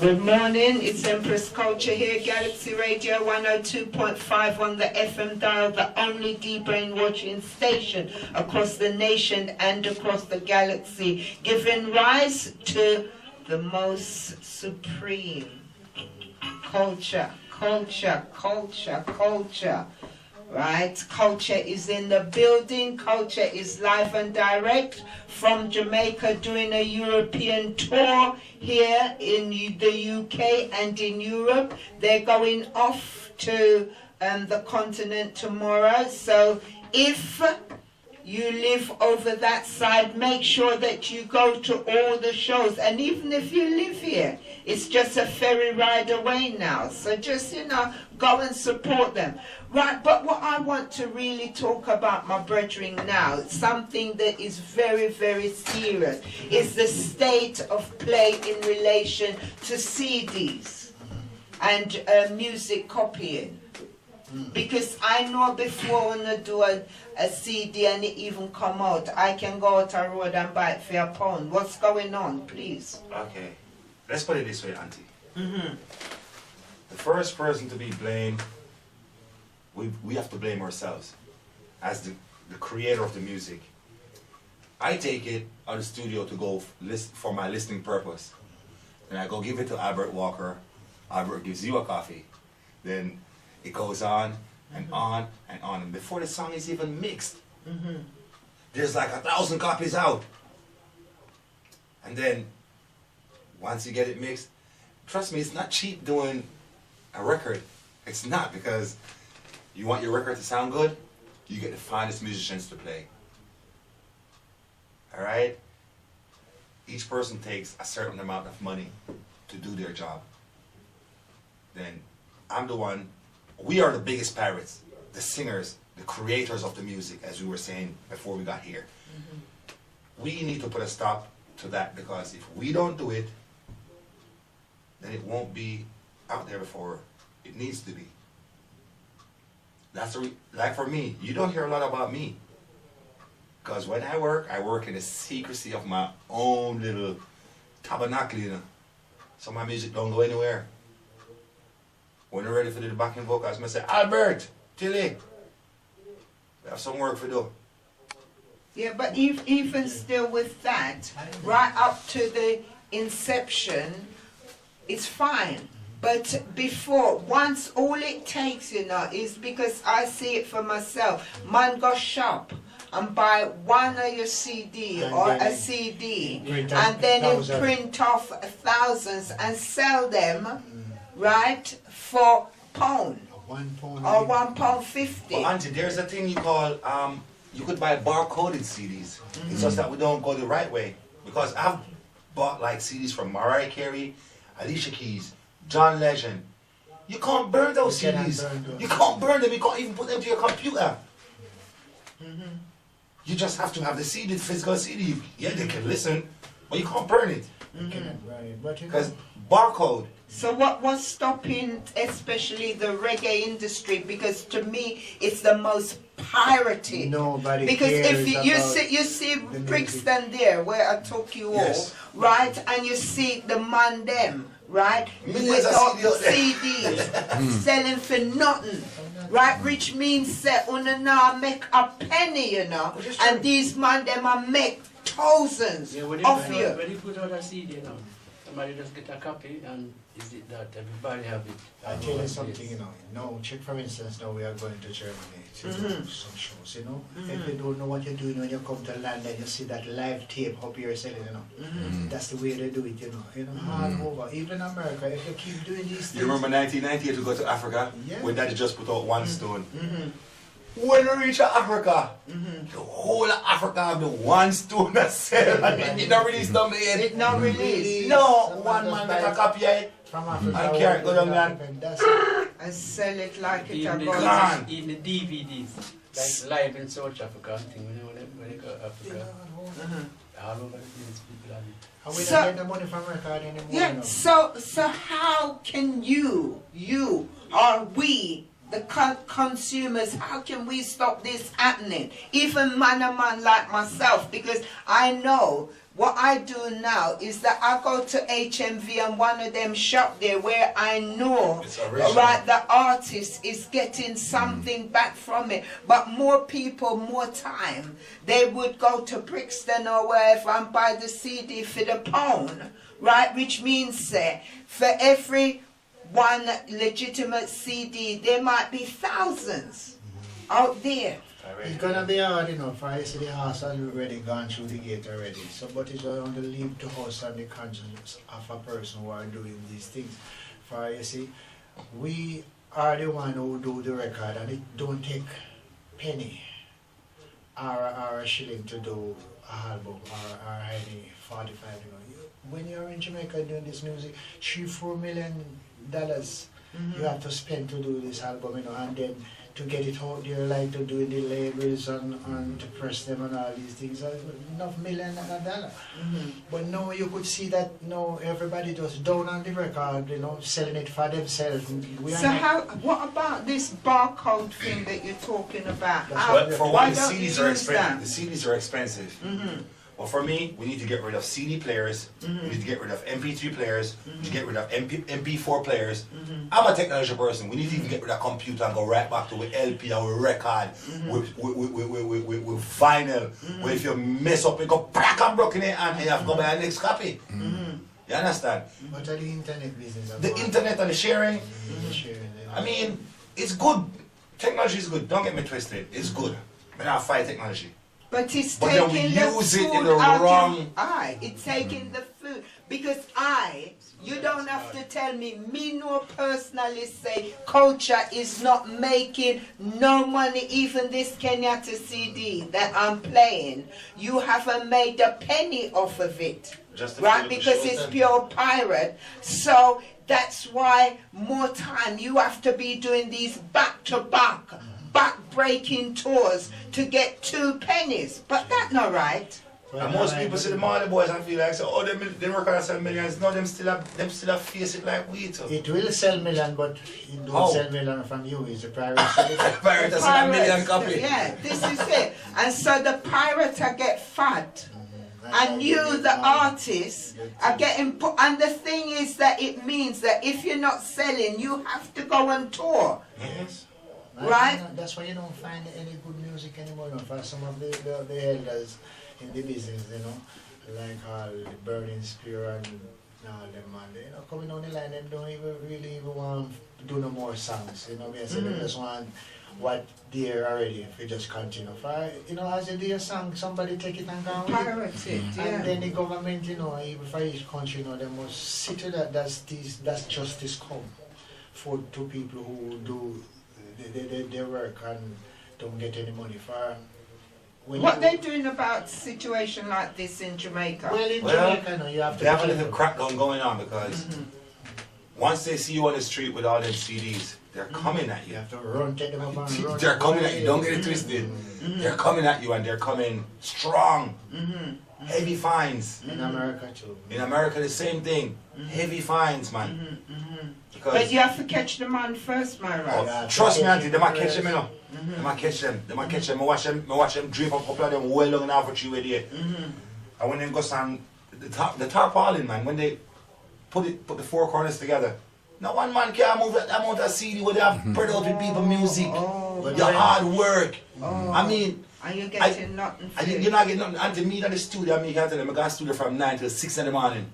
Good morning, it's Empress Culture here, Galaxy Radio 102.5 on the FM dial, the only D-Brain watching station across the nation and across the galaxy, giving rise to the most supreme culture. Right? Culture is in the building. Culture is live and direct from Jamaica, doing a European tour here in the UK and in Europe. They're going off to the continent tomorrow. So if you live over that side, make sure that you go to all the shows. And even if you live here, it's just a ferry ride away now. So just, go and support them. Right, but what I want to really talk about, my brethren, now, something that is very, very serious, is the state of play in relation to CDs and music copying. Because I know before when I do a CD and it even come out, I can go out a road and buy it for £1. What's going on, please? Okay, let's put it this way, Auntie. The first person to be blamed, we have to blame ourselves as the creator of the music. I take it out of the studio to go for my listening purpose. And I go give it to Albert Walker. Albert gives you a coffee. Then it goes on and on and on. And before the song is even mixed, there's like 1,000 copies out. And then once you get it mixed, trust me, it's not cheap doing a record. It's not, because you want your record to sound good, you get the finest musicians to play. Alright? Each person takes a certain amount of money to do their job. Then I'm the one, we are the biggest pirates, the singers, the creators of the music, as we were saying before we got here. We need to put a stop to that, because if we don't do it, then it won't be out there before it needs to be. That's like for me, you don't hear a lot about me. Because when I work in the secrecy of my own little tabernacle, So my music don't go anywhere. When you're ready for the backing vocals, I say, Albert, Tilly, we have some work to do. Yeah, but even still with that, right up to the inception, it's fine. But before, once all it takes, is because I see it for myself. Man go shop and buy one of your CD or a CD, and then you print off thousands and sell them, right, for £1 or £1.50. Well, Auntie, there's a thing you call, you could buy barcoded CDs. It's just that we don't go the right way. Because I've bought like CDs from Mariah Carey, Alicia Keys, John Legend. You can't burn those CDs. You can't burn them. You can't even put them to your computer. You just have to have the CD, the physical CD. Yeah, they can listen, but you can't burn it. Because barcode. So what's stopping especially the reggae industry? Because to me it's the most pirated. Nobody because cares if you see Brixton there where I took you all, right, and you see the man them, right, millions with of all CDs selling for nothing. Right, which means that una now make a penny, and these man them are make thousands of you. When you put out a CD, somebody just get a copy, and is it that everybody have it? I tell you something, now, check for instance, now we are going to Germany to do some shows, If you don't know what you're doing when you come to London, you see that live tape, how you're selling, That's the way they do it, all over. Even America, if you keep doing these things. You remember 1998 we go to Africa? Yeah. When Daddy just put out one stone. When we reach Africa, the whole of Africa have the one stone that sell, and it did not release number 8. It not released. No, one man make a copy of it. From Africa, I can't go down there. And sell it like it a Even gold. the DVDs, like live in South Africa, thing, when they go to Africa, all over the place, people have it. And we don't get the money from America anymore. Yeah, so how can you or we, the consumers, how can we stop this happening? Even man like myself, because I know what I do now is that I go to HMV and one of them shop there where I know It's original. right the artist is getting something back from it. But more people, more time, they would go to Brixton or wherever and buy the CD for the pound, right? Which means for every one legitimate CD, there might be thousands out there. It's gonna be hard, you know, for I see the house has already gone through the gate already. So, but it's going to leave the house and the conscience of a person who are doing these things. For you see, we are the one who do the record, and it don't take penny or a shilling to do a album or any 45. You know, when you're in Jamaica doing this music, $3-4 million you have to spend to do this album, you know, and then to get it out there, like to do the labels and to press them and all these things, enough $1 million. But now you could see that now everybody just down on the record, you know, selling it for themselves. So what about this barcode thing that you're talking about? Well, for why one, the don't you CDs are use expensive. that? The CDs are expensive. Well, for me, we need to get rid of CD players. We need to get rid of MP3 players. We need to get rid of MP4 players. I'm a technology person. We need to even get rid of computer and go right back to with LP or with record, with vinyl. Where if you mess up, you go crack and broken it and you have to go buy the next copy. You understand? What are the internet business about? The internet and the sharing. I mean, it's good. Technology is good. Don't get me twisted. It's good. But I fight technology. But it's But then we taking the use it food in the out wrong- of eye. It's taking the food. Because you don't have to tell me no personally say culture is not making no money. Even this Kenyatta CD that I'm playing, you haven't made a penny off of it. Just to Right? fill the Because shows it's then. pure pirate. So that's why more time you have to be doing these back-to-back back-breaking tours to get 2 pennies. But that's not right. And most people see the Marley boys and feel like, oh, they work on sell millions. No, them still have face it like we too. It will sell million, but it don't sell million from you. It's a private Pirate has a million copy. Yeah, this is it. And so the pirates get fat. And you, the artists, are getting put. And the thing is that it means that if you're not selling, you have to go on tour. Yes. Right? That's why you don't find any good music anymore. You know, for some of the elders in the business, you know, like the Burning Spear and all them, and you know, coming on the line, they don't really even want to do no more songs. You know, they just want what they're already. If you just continue, for you know, as a dear song, somebody take it and go with it. Pirate it, yeah. And then the government, you know, even for each country, you know, they must see to that that's justice come to people who do their work and don't get any money for. What they doing about a situation like this in Jamaica? Well, in Jamaica, no, you have to. They have a little crackdown going on because once they see you on the street with all them CDs, they're coming at You you. have to run, take them up and run. They're coming at you. Don't get it twisted. They're coming at you and they're coming strong. Heavy fines. In America too. In America, the same thing. Heavy fines, man. But Because you have to catch the man first, my right? Yeah. trust me, auntie, they might catch them, you know. They might catch them. They might catch them. I watch them drape up a couple of them well long enough for 3 with it. And when them go stand the tarpaulin, man, when they put the 4 corners together, no one man can move that amount of CD where they have spread out with people music. Your hard work. I mean, Are you getting nothing for you're it? not getting nothing. Until me in the studio, I can tell them I got studio from 9 till 6 in the morning.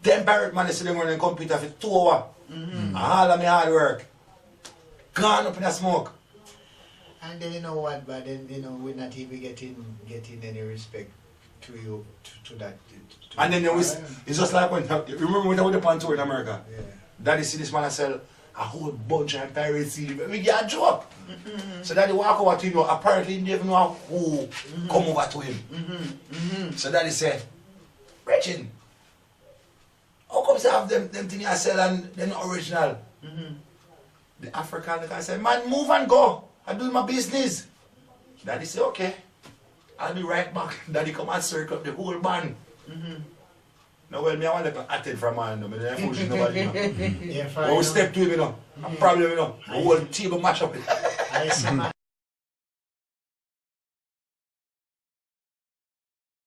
Them pirate man, they sit them running computer for 2 hours. And all of me hard work. Gone up in the smoke. And then you know what? But then you know we're not even getting any respect to you to that. And then it's just like when, remember when I went up on tour in America? Yeah. Daddy see this man I sell a whole bunch of pirate CD. We get a joke. So Daddy walk over to him, apparently he didn't even know who come over to him. So Daddy said, Gretchen, how come you have them things I sell and they're not original? The African guy said, man, move and go. I'm doing my business. Daddy said, okay. I'll be right back. Daddy come and circle up the whole band. No, well, me I want to attend from man, no, I don't push nobody, you know. Yeah, But we step to him, you know. A problem, you know. The whole table mash up. I see man